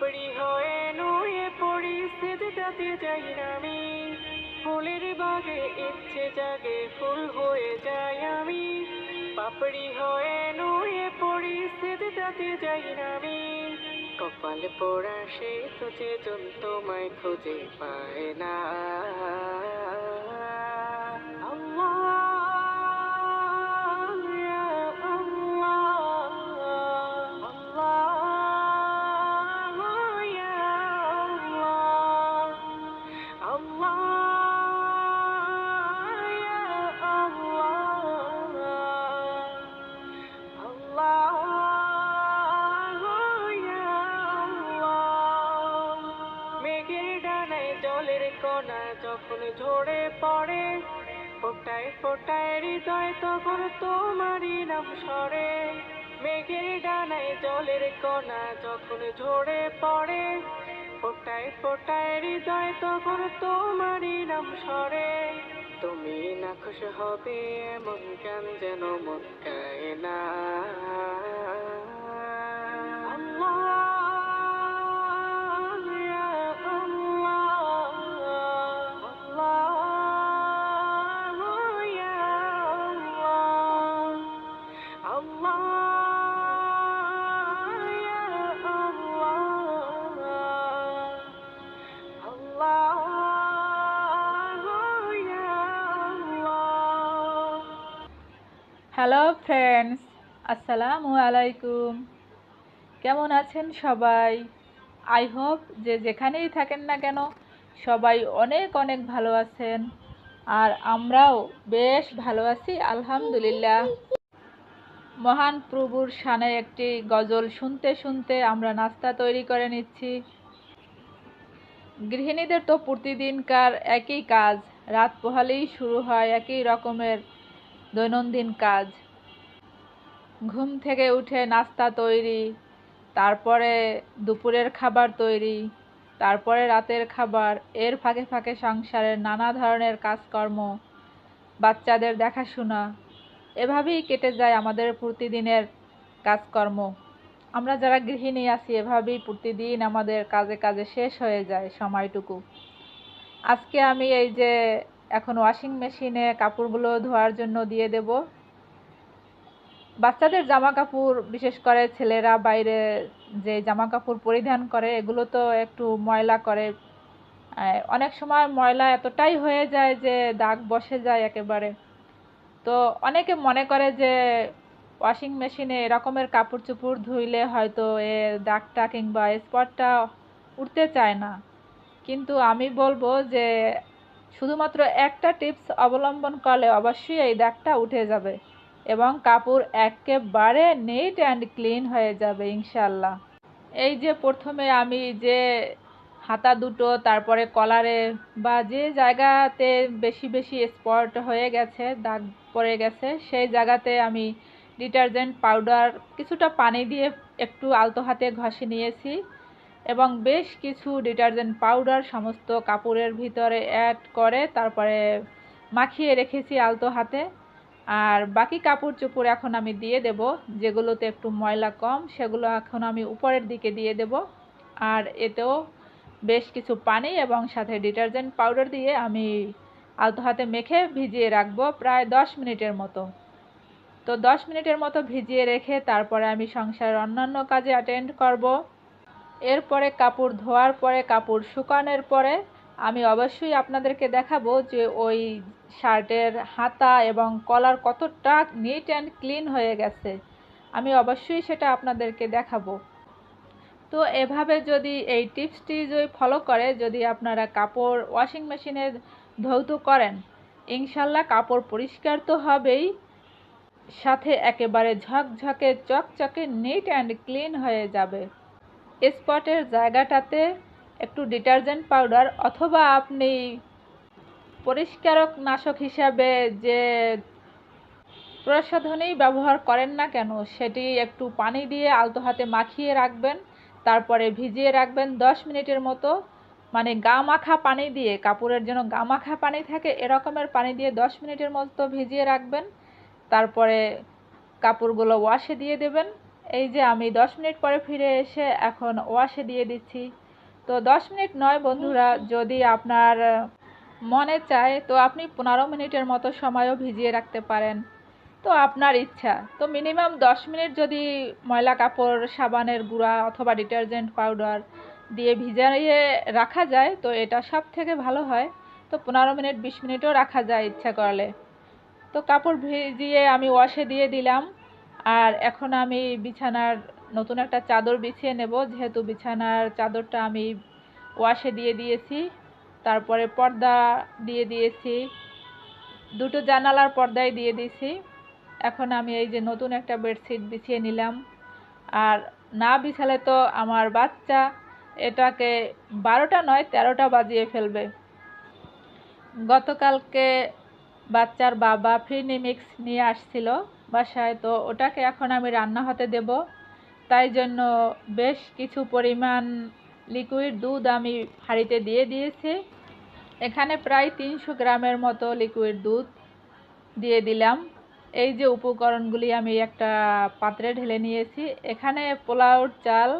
পাপড়ি হয়ে নুয়ে পড়ি সিজদাতে যাই আমি, ফুলের বাগে ইচ্ছে জাগে ফুল হয়ে যাই আমি। পাপড়ি হয়ে নুয়ে পড়ি সিজদাতে যাই আমি, কপাল পোড়া সে তো যে জন তোমায় খুঁজে পায় না। মেঘের ডানায় জলের কণা যখন ঝরে পড়ে, ফোটায় ফোটায় হৃদয় তখন তোমারই নাম স্মরে। মেঘের ডানায় জলের কণা যখন ঝরে পড়ে, ফোটায় ফোটায় হৃদয় তখন তোমারই নাম স্মরে। তুমি নাখোশ হবে এমন গান যেন মন গায় না। হ্যালো ফ্রেন্ডস, আসসালামু আলাইকুম। কেমন আছেন সবাই? আই হোপ যে যেখানেই থাকেন না কেন সবাই অনেক অনেক ভালো আছেন, আর আমরাও বেশ ভালো আছি আলহামদুলিল্লাহ। মহান প্রভুর শানে একটি গজল শুনতে শুনতে আমরা নাস্তা তৈরি করে নিচ্ছি। গৃহিণীদের তো প্রতিদিনকার একই কাজ, রাত পোহালেই শুরু হয় একই রকমের দৈনন্দিন কাজ। ঘুম থেকে উঠে নাস্তা তৈরি, তারপরে দুপুরের খাবার তৈরি, তারপরে রাতের খাবার, এর ফাঁকে ফাঁকে সংসারের নানা ধরনের কাজকর্ম, বাচ্চাদের দেখাশোনা, এভাবেই কেটে যায় আমাদের প্রতিদিনের কাজকর্ম। আমরা যারা গৃহিণী আছি এভাবেই প্রতিদিন আমাদের কাজে কাজে শেষ হয়ে যায় সময়টুকু। আজকে আমি এই যে এখন ওয়াশিং মেশিনে কাপড়গুলো ধোয়ার জন্য দিয়ে দেব। বাচ্চাদের জামা কাপড়, বিশেষ করে ছেলেরা বাইরে যে জামা কাপড় পরিধান করে এগুলো তো একটু ময়লা করে। অনেক সময় ময়লা এতটাই হয়ে যায় যে দাগ বসে যায় একেবারে। তো অনেকে মনে করে যে ওয়াশিং মেশিনে এরকমের কাপড় চোপড় ধুইলে হয়তো এর দাগটা কিংবা স্পটটা উঠতে চায় না, কিন্তু আমি বলবো যে শুধুমাত্র একটা টিপস অবলম্বন করলে অবশ্যই এই দাগটা উঠে যাবে এবং কাপড় একেবারে নিট অ্যান্ড ক্লিন হয়ে যাবে ইনশাল্লাহ। এই যে প্রথমে আমি যে হাতা দুটো, তারপরে কলারে বা যে জায়গাতে বেশি বেশি স্পট হয়ে গেছে, দাগ পড়ে গেছে, সেই জায়গাতে আমি ডিটারজেন্ট পাউডার কিছুটা পানি দিয়ে একটু আলতো হাতে ঘষে নিয়েছি এবং বেশ কিছু ডিটারজেন্ট পাউডার সমস্ত কাপড়ের ভিতরে অ্যাড করে তারপরে মাখিয়ে রেখেছি আলতো হাতে। আর বাকি কাপড় চোপড় এখন আমি দিয়ে দেব, যেগুলোতে একটু ময়লা কম সেগুলো এখন আমি উপরের দিকে দিয়ে দেব। আর এতেও বেশ কিছু পানি এবং সাথে ডিটারজেন্ট পাউডার দিয়ে আমি আলতো হাতে মেখে ভিজিয়ে রাখবো প্রায় 10 মিনিটের মতো। তো 10 মিনিটের মতো ভিজিয়ে রেখে তারপরে আমি সংসারের অন্যান্য কাজে অ্যাটেন্ড করব। এরপরে কাপড় ধোয়ার পরে, কাপড় শুকানোর পরে আমি অবশ্যই আপনাদেরকে দেখাবো যে ওই শার্টের হাতা এবং কলার কতটা নিট অ্যান্ড ক্লিন হয়ে গেছে। আমি অবশ্যই সেটা আপনাদেরকে দেখাবো। তো এভাবে যদি এই টিপসটি যদি ফলো করে যদি আপনারা কাপড় ওয়াশিং মেশিনে ধৌত করেন, ইনশাল্লাহ কাপড় পরিষ্কার তো হবেই, সাথে একেবারে ঝকঝকে চকচকে নিট অ্যান্ড ক্লিন হয়ে যাবে। স্পটের জায়গাটাতে একটু ডিটারজেন্ট পাউডার অথবা আপনি পরিষ্কারক নাশক হিসাবে যে প্রসাধনী ব্যবহার করেন না কেন সেটি একটু পানি দিয়ে আলতো হাতে মাখিয়ে রাখবেন, তারপরে ভিজিয়ে রাখবেন 10 মিনিটের মতো। মানে গা মাখা পানি দিয়ে, কাপড়ের জন্য গা মাখা পানি থাকে এরকমের পানি দিয়ে 10 মিনিটের মতো ভিজিয়ে রাখবেন। তারপরে কাপড়গুলো ওয়াশে দিয়ে দেবেন এই যে আমি 10 মিনিট পরে ফিরে এসে এখন ওয়াশে দিয়ে দিচ্ছি। তো 10 মিনিট নয় বন্ধুরা, যদি আপনার মনে চায় তো আপনি 15 মিনিটের মতো সময়ও ভিজিয়ে রাখতে পারেন, তো আপনার ইচ্ছা। তো মিনিমাম 10 মিনিট যদি ময়লা কাপড় সাবানের গুঁড়া অথবা ডিটারজেন্ট পাউডার দিয়ে ভিজিয়ে রাখা যায় তো এটা সব থেকে ভালো হয়। তো 15 মিনিট 20 মিনিটও রাখা যায় ইচ্ছা করলে। তো কাপড় ভিজিয়ে আমি ওয়াশে দিয়ে দিলাম। আর এখন আমি বিছানার নতুন একটা চাদর বিছিয়ে নেব, যেহেতু বিছানার চাদরটা আমি ওয়াশে দিয়ে দিয়েছি। তারপরে পর্দা দিয়ে দিয়েছি, দুটো জানালার পর্দায় দিয়ে দিয়েছি। এখন আমি এই যে নতুন একটা বেডশিট বিছিয়ে নিলাম। আর না বিছালে তো আমার বাচ্চা এটাকে 12টা নয় 13টা বাজিয়ে ফেলবে। গতকালকে বাচ্চার বাবা ফিরনি মিক্স নিয়ে আসছিল বাসায়, তো ওটাকে এখন আমি রান্না হতে দেব। তাই জন্য বেশ কিছু পরিমাণ লিকুইড দুধ আমি হাঁড়িতে দিয়ে দিয়েছি। এখানে প্রায় 300 গ্রামের মতো লিকুইড দুধ দিয়ে দিলাম। এই যে উপকরণগুলি আমি একটা পাত্রে ঢেলে নিয়েছি। এখানে পোলাওর চাল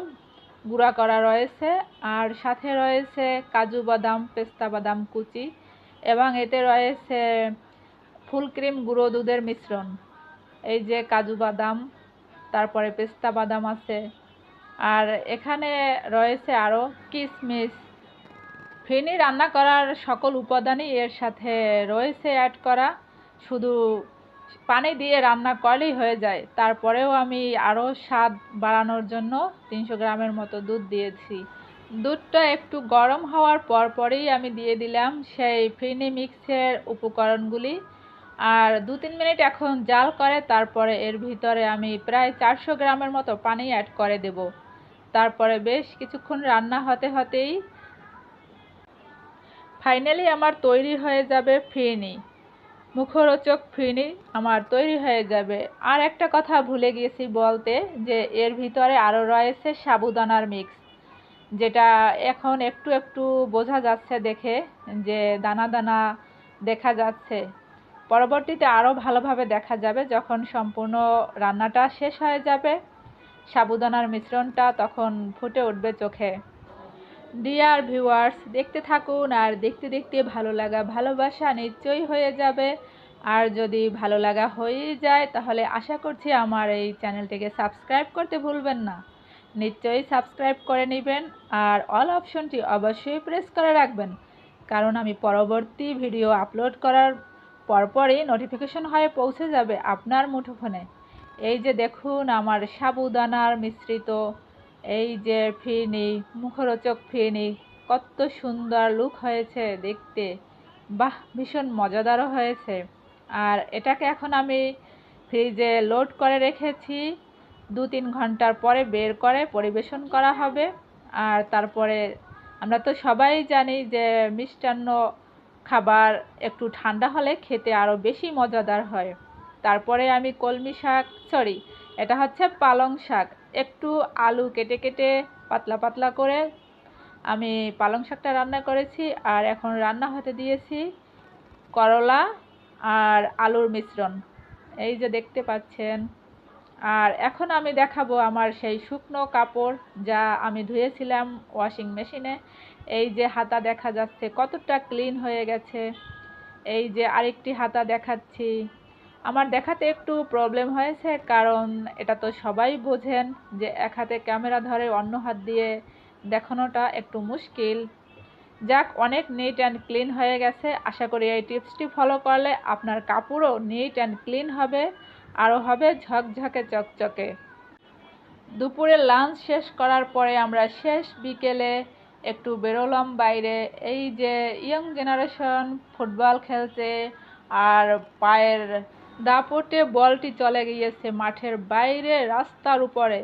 গুঁড়া করা রয়েছে, আর সাথে রয়েছে কাজু বাদাম পেস্তা বাদাম কুচি, এবং এতে রয়েছে ফুল ক্রিম গুঁড়ো দুধের মিশ্রণ। এই যে কাজু বাদাম, তারপরে পেস্তা বাদাম আছে, আর এখানে রয়েছে আরও কিশমিশ। ফিরনি রান্না করার সকল উপাদানই এর সাথে রয়েছে অ্যাড করা, শুধু পানি দিয়ে রান্না করলেই হয়ে যায়। তারপরেও আমি আরও স্বাদ বাড়ানোর জন্য 300 গ্রামের মতো দুধ দিয়েছি। দুধটা একটু গরম হওয়ার পরেই আমি দিয়ে দিলাম সেই ফিরনি মিক্সের উপকরণগুলি। আর 2-3 মিনিট এখন জাল করে তারপরে এর ভিতরে আমি প্রায় 400 গ্রামের মতো পানি অ্যাড করে দেব। তারপরে বেশ কিছুক্ষণ রান্না হতে হতেই ফাইনালি আমার তৈরি হয়ে যাবে ফিরনি, মুখরোচক ফিরনি আমার তৈরি হয়ে যাবে। আর একটা কথা ভুলে গিয়েছি বলতে, যে এর ভিতরে আরও রয়েছে সাবুদানার মিক্স, যেটা এখন একটু একটু বোঝা যাচ্ছে দেখে, যে দানা দানা দেখা যাচ্ছে। পরবর্তীতে আরও ভালোভাবে দেখা যাবে যখন সম্পূর্ণ রান্নাটা শেষ হয়ে যাবে, সাবুদানার মিশ্রণটা তখন ফুটে উঠবে চোখে। ডিয়ার ভিউয়ার্স, দেখতে থাকুন, আর দেখতে দেখতে ভালো লাগা ভালোবাসা নিশ্চয়ই হয়ে যাবে। আর যদি ভালো লাগা হয়েই যায় তাহলে আশা করছি আমার এই চ্যানেলটিকে সাবস্ক্রাইব করতে ভুলবেন না। নিশ্চয়ই সাবস্ক্রাইব করে নেবেন, আর অল অপশনটি অবশ্যই প্রেস করে রাখবেন, কারণ আমি পরবর্তী ভিডিও আপলোড করার পরপরই নোটিফিকেশন হয়ে পৌঁছে যাবে আপনার মুঠোফোনে। এই যে দেখুন আমার সাবুদানার মিশ্রিত এই যে ফিরনি, মুখরোচক ফিরনি, কত সুন্দর লুক হয়েছে দেখতে, বাহ ভীষণ মজাদারও হয়েছে। আর এটাকে এখন আমি ফ্রিজে লোড করে রেখেছি, 2-3 ঘন্টার পরে বের করে পরিবেশন করা হবে। আর তারপরে আমরা তো সবাই জানি যে মিষ্টান্ন খাবার একটু ঠান্ডা হলে খেতে আরও বেশি মজাদার হয়। তারপরে আমি কলমি শাক, সরি এটা হচ্ছে পালং শাক, একটু আলু কেটে কেটে পাতলা পাতলা করে আমি পালং শাকটা রান্না করেছি। আর এখন রান্না হতে দিয়েছি করলা আর আলুর মিশ্রণ, এই যে দেখতে পাচ্ছেন। আর এখন আমি দেখাবো আমার সেই শুকনো কাপড় যা আমি ধুয়েছিলাম ওয়াশিং মেশিনে। এই যে হাতা দেখা যাচ্ছে কতটা ক্লিন হয়ে গেছে। এই যে আরেকটি হাতা দেখাচ্ছি। আমার দেখাতে একটু প্রবলেম হয়েছে, কারণ এটা তো সবাই বোঝেন যে এক হাতে ক্যামেরা ধরে অন্য হাত দিয়ে দেখানোটা একটু মুশকিল। যাক, অনেক নিট অ্যান্ড ক্লিন হয়ে গেছে। আশা করি এই টিপসটি ফলো করলে আপনার কাপড়ও নিট অ্যান্ড ক্লিন হবে, আরও হবে ঝকঝকে চকচকে। দুপুরে লাঞ্চ শেষ করার পরে আমরা শেষ বিকেলে একটু বেরোলাম বাইরে। এই যে ইয়ং জেনারেশন ফুটবল খেলছে, আর পায়ের দাপটে বলটি চলে গিয়েছে মাঠের বাইরে রাস্তার উপরে,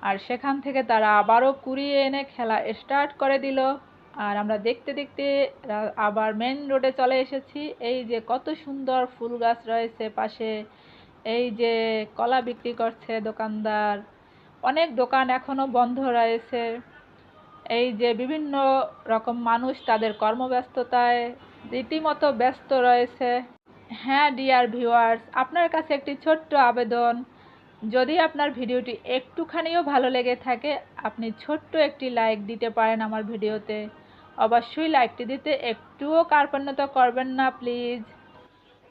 আর সেখান থেকে তারা আবারও কুড়িয়ে এনে খেলা স্টার্ট করে দিল। আর আমরা দেখতে দেখতে আবার মেন রোডে চলে এসেছি। এই যে কত সুন্দর ফুল গাছ রয়েছে পাশে, এই যে কলা বিক্রি করছে দোকানদার, অনেক দোকান এখনো বন্ধ রয়েছে। এই যে বিভিন্ন রকম মানুষ তাদের কর্মব্যস্ততায় রীতিমতো ব্যস্ত রয়েছে। হ্যাঁ ডিয়ার ভিউয়ার্স, আপনার কাছে একটি ছোট্ট আবেদন, যদি আপনার ভিডিওটি একটুখানিও ভালো লেগে থাকে আপনি ছোট্ট একটি লাইক দিতে পারেন আমার ভিডিওতে। অবশ্যই লাইকটি দিতে একটুও কার্পণ্যতা করবেন না প্লিজ।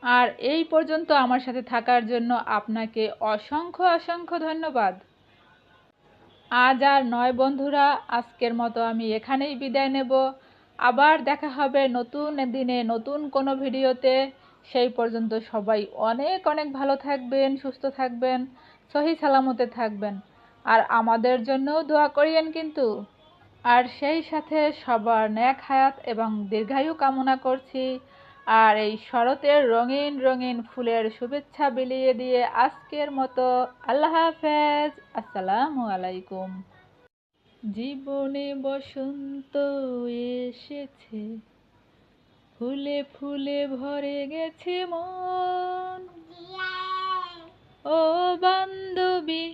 আর এই পর্যন্ত আমার সাথে থাকার জন্য আপনাকে অসংখ্য অসংখ্য ধন্যবাদ। আজ আর নয় বন্ধুরা, আজকের মতো আমি এখানেই বিদায় নেব। আবার দেখা হবে নতুন দিনে নতুন কোনো ভিডিওতে। সেই পর্যন্ত সবাই অনেক অনেক ভালো থাকবেন, সুস্থ থাকবেন, সহি সালামতে থাকবেন। আর আমাদের জন্যও দোয়া করিয়েন কিন্তু। আর সেই সাথে সবার নেক হায়াত এবং দীর্ঘায়ু কামনা করছি। আর এই শরতের রঙিন রঙিন ফুলের শুভেচ্ছা বিলিয়ে দিয়ে আজকের মতো আল্লাহ হাফেজ, আসসালামু আলাইকুম। জীবনে বসন্ত এসেছে, ফুলে ফুলে ভরে গেছে মন। ও বান্ধবী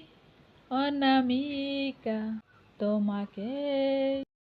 অনামিকা, তোমাকে